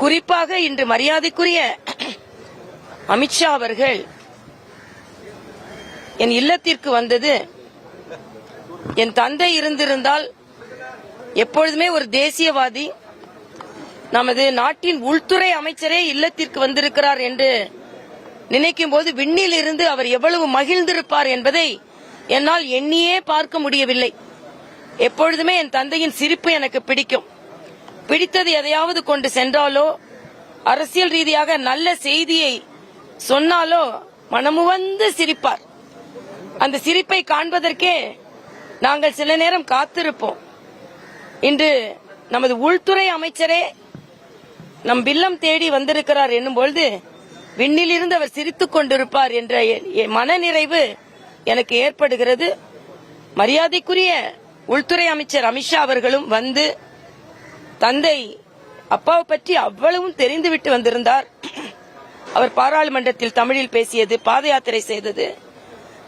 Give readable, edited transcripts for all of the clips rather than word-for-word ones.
குறிப்பாக இன்று மரியாதைக்குரிய அமித்ஷா அவர்கள் என் இல்லத்திற்கு வந்தது, என் தந்தை இருந்திருந்தால் எப்பொழுதுமே ஒரு தேசியவாதி, நமது நாட்டின் உள்துறை அமைச்சரே இல்லத்திற்கு வந்திருக்கிறார் என்று நினைக்கும் போது விண்ணில் இருந்து அவர் எவ்வளவு மகிழ்ந்திருப்பார் என்பதை என்னால் எண்ணியே பார்க்க முடியவில்லை. எப்பொழுதுமே என் தந்தையின் சிரிப்பு எனக்கு பிடிக்கும். பிடித்தது எதையாவது கொண்டு சென்றாலோ, அரசியல் ரீதியாக நல்ல செய்தியை சொன்னாலோ மனமுவந்து சிரிப்பார். அந்த சிரிப்பை காண்பதற்கே நாங்கள் சில நேரம் காத்திருப்போம். இன்று நமது உள்துறை அமைச்சரே நம் இல்லம் தேடி வந்திருக்கிறார் என்னும் பொழுது விண்ணிலிருந்து அவர் சிரித்துக் கொண்டிருப்பார் என்ற மனநிறைவு எனக்கு ஏற்படுகிறது. மரியாதைக்குரிய உள்துறை அமைச்சர் அமித்ஷா அவர்களும் வந்து தந்தை அப்பாவை பற்றி அவ்வளவும் தெரிந்துவிட்டு வந்திருந்தார். அவர் பாராளுமன்றத்தில் தமிழில் பேசியது, பாத யாத்திரை செய்தது,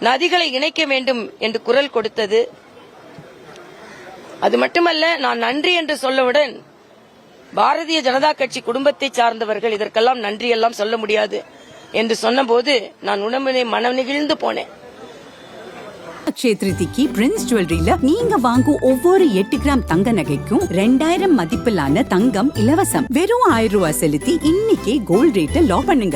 நதிகளை இணைக்க வேண்டும் என்று குரல் கொடுத்தது. அது மட்டுமல்ல, நான் நன்றி என்று சொல்லவுடன் பாரதிய ஜனதா கட்சி குடும்பத்தை சார்ந்தவர்கள் இதற்கெல்லாம் நன்றி எல்லாம் சொல்ல முடியாது என்று சொன்னபோது நான் உடம்புனே மனம் நெகிழ்ந்து போனேன். க்ஷேத்ரிதிக்கு பிரின்ஸ் ஜுவல்லரியில நீங்க வாங்கும் ஒவ்வொரு 8 கிராம் தங்க நகைக்கும் 2000 மதிப்பிலான தங்கம் இலவசம். வெறும் 1000 ரூபாய் செலுத்தி இன்னைக்கே கோல்ட் ரேட்டை லாக் பண்ணுங்க.